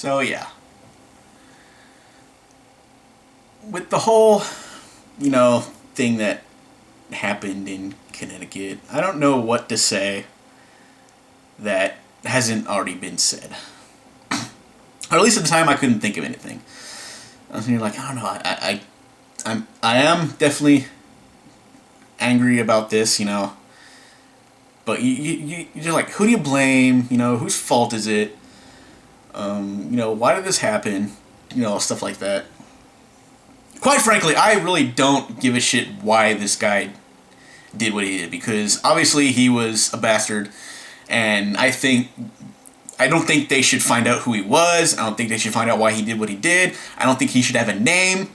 So yeah, with the whole, thing that happened in Connecticut, I don't know what to say that hasn't already been said. Or at least at the time, I couldn't think of anything. I was like, I don't know, I am definitely angry about this, But you're just like, who do you blame? Whose fault is it? Why did this happen? Stuff like that. Quite frankly, I really don't give a shit why this guy did what he did, because obviously he was a bastard, and I don't think they should find out who he was. I don't think they should find out why he did what he did. I don't think he should have a name.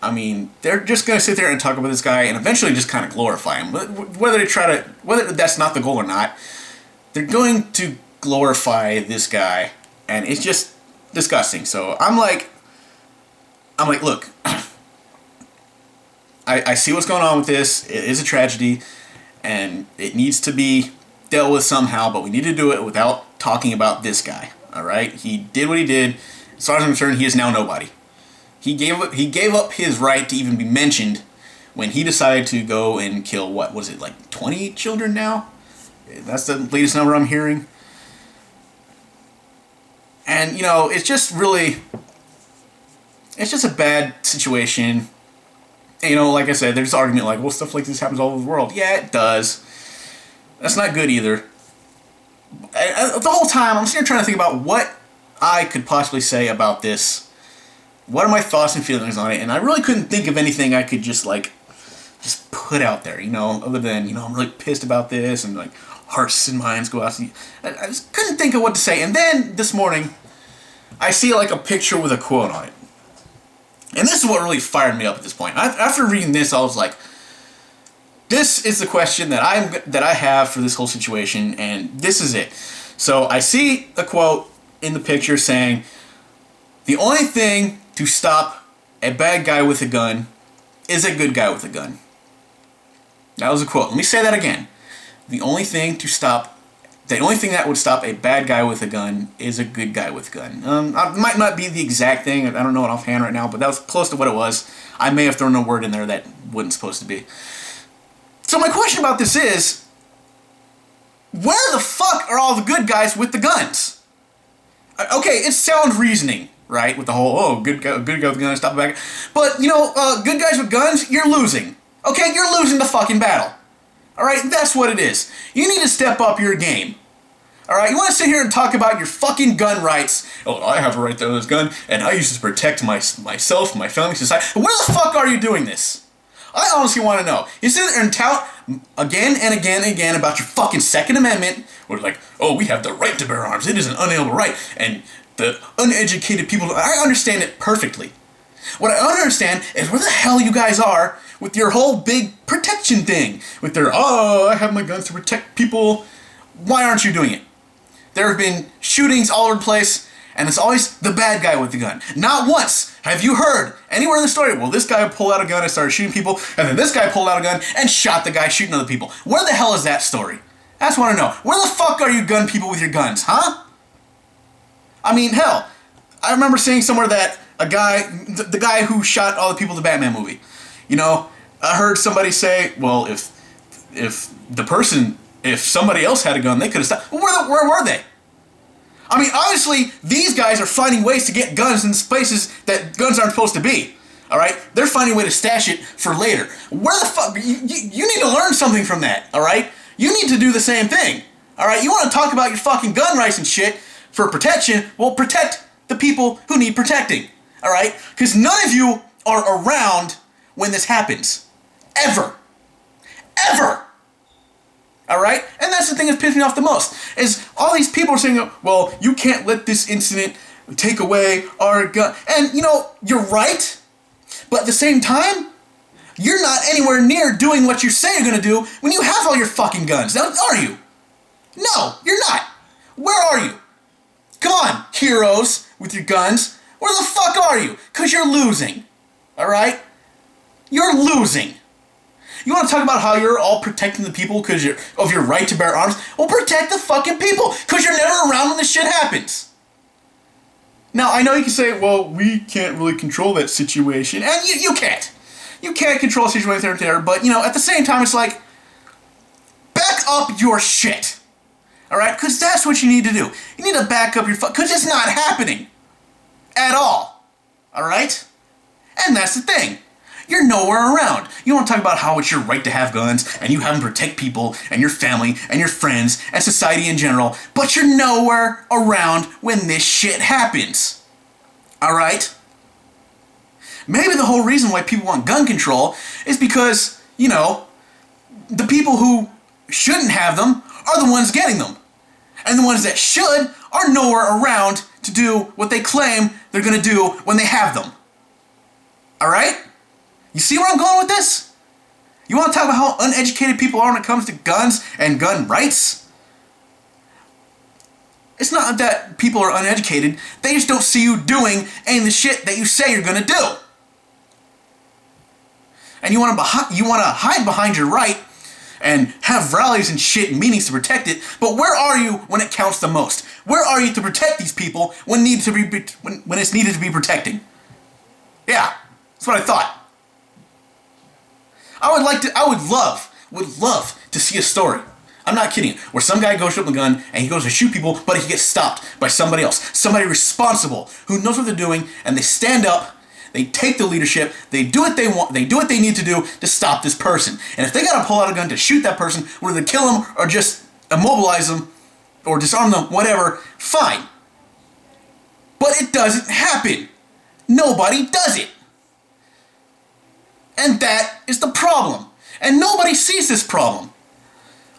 I mean, they're just going to sit there and talk about this guy and eventually just kind of glorify him. Whether that's not the goal or not, they're going to glorify this guy, and it's just disgusting. So I'm like, look, I see what's going on with this. It is a tragedy, and it needs to be dealt with somehow, but we need to do it without talking about this guy. All right? He did what he did. As far as I'm concerned, he is now nobody. He gave up his right to even be mentioned when he decided to go and kill, what was it, like 20 children now? That's the latest number I'm hearing. And, it's just a bad situation. And, like I said, there's argument like, well, stuff like this happens all over the world. Yeah, it does. That's not good either. The whole time, I'm sitting here trying to think about what I could possibly say about this. What are my thoughts and feelings on it? And I really couldn't think of anything I could just put out there, other than, I'm really pissed about this, and, hearts and minds go out to you. I just couldn't think of what to say. And then, this morning, I see, a picture with a quote on it. And this is what really fired me up at this point. After reading this, I was like, this is the question that I have for this whole situation, and this is it. So I see a quote in the picture saying, the only thing to stop a bad guy with a gun is a good guy with a gun. That was a quote. Let me say that again. The only thing that would stop a bad guy with a gun is a good guy with a gun. It might not be the exact thing. I don't know it offhand right now, but that was close to what it was. I may have thrown a word in there that wasn't supposed to be. So my question about this is, where the fuck are all the good guys with the guns? Okay, it's sound reasoning, right? With the whole, good guy with a gun, stop a bad guy. But, good guys with guns, you're losing. Okay, you're losing the fucking battle. Alright, that's what it is. You need to step up your game. Alright, you want to sit here and talk about your fucking gun rights. Oh, I have a right to own this gun, and I use it to protect myself, my family, society. Where the fuck are you doing this? I honestly want to know. You sit there and tout again and again and again about your fucking Second Amendment, where we have the right to bear arms. It is an unalienable right, and the uneducated people, I understand it perfectly. What I don't understand is where the hell you guys are with your whole big protection thing. With their, I have my guns to protect people. Why aren't you doing it? There have been shootings all over the place, and it's always the bad guy with the gun. Not once have you heard anywhere in the story, well, this guy pulled out a gun and started shooting people, and then this guy pulled out a gun and shot the guy shooting other people. Where the hell is that story? I just want to know. Where the fuck are you gun people with your guns, huh? I mean, hell, I remember seeing somewhere that the guy who shot all the people in the Batman movie, I heard somebody say, well, if somebody else had a gun, they could have stopped. Well, where were they? I mean, obviously, these guys are finding ways to get guns in places that guns aren't supposed to be. All right? They're finding a way to stash it for later. Where the fuck? You need to learn something from that, all right? You need to do the same thing, all right? You want to talk about your fucking gun rights and shit for protection? Well, protect the people who need protecting, all right? Because none of you are around when this happens. Ever. Ever. Alright? And that's the thing that's pissed me off the most, is all these people are saying, well, you can't let this incident take away our gun. And, you're right, but at the same time, you're not anywhere near doing what you say you're going to do when you have all your fucking guns. Now, are you? No, you're not. Where are you? Come on, heroes with your guns. Where the fuck are you? Because you're losing. Alright? You're losing. You want to talk about how you're all protecting the people because of your right to bear arms? Well, protect the fucking people, because you're never around when this shit happens. Now, I know you can say, well, we can't really control that situation. And you can't. You can't control a situation there, but, at the same time, it's like, back up your shit. Alright? Because that's what you need to do. You need to back up your because it's not happening. At all. Alright? And that's the thing. You're nowhere around. You want to talk about how it's your right to have guns, and you have them protect people, and your family, and your friends, and society in general, but you're nowhere around when this shit happens. Alright? Maybe the whole reason why people want gun control is because, the people who shouldn't have them are the ones getting them. And the ones that should are nowhere around to do what they claim they're going to do when they have them. Alright? You see where I'm going with this? You want to talk about how uneducated people are when it comes to guns and gun rights? It's not that people are uneducated. They just don't see you doing any of the shit that you say you're going to do. And you want to hide behind your right and have rallies and shit and meetings to protect it, but where are you when it counts the most? Where are you to protect these people when it's needed to be protecting? Yeah, that's what I thought. I would love to see a story, I'm not kidding, where some guy goes up with a gun and he goes to shoot people, but he gets stopped by somebody else, somebody responsible, who knows what they're doing, and they stand up, they take the leadership, they do what they want, they do what they need to do to stop this person. And if they gotta pull out a gun to shoot that person, whether to kill him or just immobilize them or disarm them, whatever, fine. But it doesn't happen. Nobody does it. And that is the problem. And nobody sees this problem.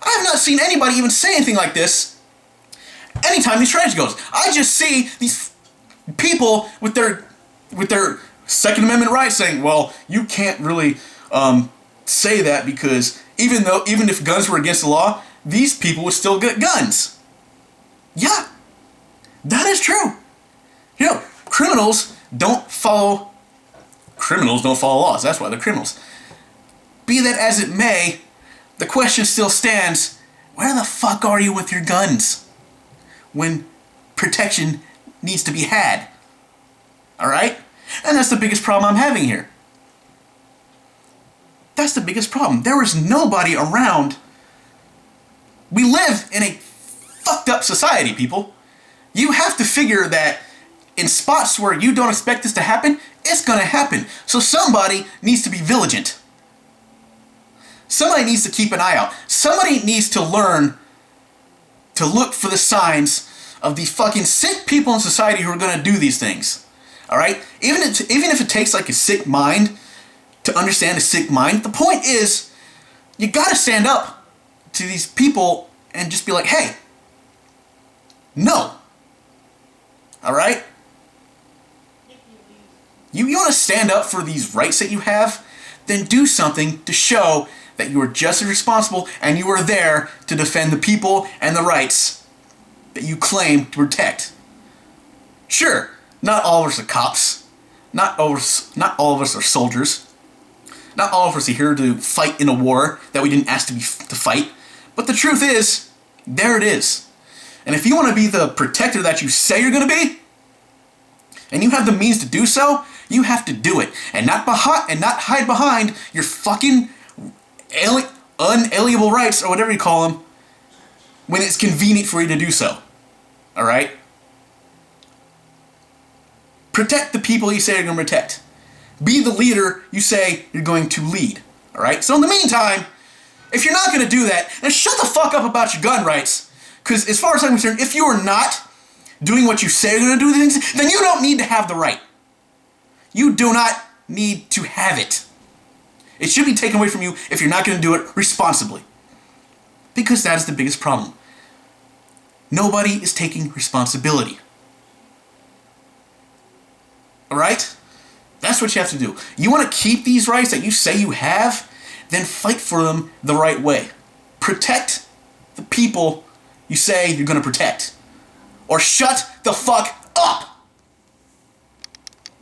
I have not seen anybody even say anything like this anytime these trials goes. I just see these people with their Second Amendment rights saying, well, you can't really say that because even if guns were against the law, these people would still get guns. Yeah, that is true. Criminals don't follow laws. That's why they're criminals. Be that as it may, the question still stands, where the fuck are you with your guns when protection needs to be had? Alright? And that's the biggest problem I'm having here. That's the biggest problem. There is nobody around. We live in a fucked up society, people. You have to figure that in spots where you don't expect this to happen, it's gonna happen. So somebody needs to be vigilant. Somebody needs to keep an eye out. Somebody needs to learn to look for the signs of the fucking sick people in society who are gonna do these things. Alright? Even if it takes like a sick mind to understand a sick mind, the point is, you gotta stand up to these people and just be like, hey, no. Alright? You want to stand up for these rights that you have? Then do something to show that you are just as responsible and you are there to defend the people and the rights that you claim to protect. Sure, not all of us are cops. Not all of us are soldiers. Not all of us are here to fight in a war that we didn't ask to fight. But the truth is, there it is. And if you want to be the protector that you say you're going to be, and you have the means to do so, you have to do it. And not hide behind your fucking unalienable rights, or whatever you call them, when it's convenient for you to do so. Alright? Protect the people you say you're going to protect. Be the leader you say you're going to lead. Alright? So in the meantime, if you're not going to do that, then shut the fuck up about your gun rights. Because as far as I'm concerned, if you are not doing what you say you're going to do, then you don't need to have the right. You do not need to have it. It should be taken away from you if you're not going to do it responsibly. Because that is the biggest problem. Nobody is taking responsibility. Alright? That's what you have to do. You want to keep these rights that you say you have? Then fight for them the right way. Protect the people you say you're going to protect. Or shut the fuck up!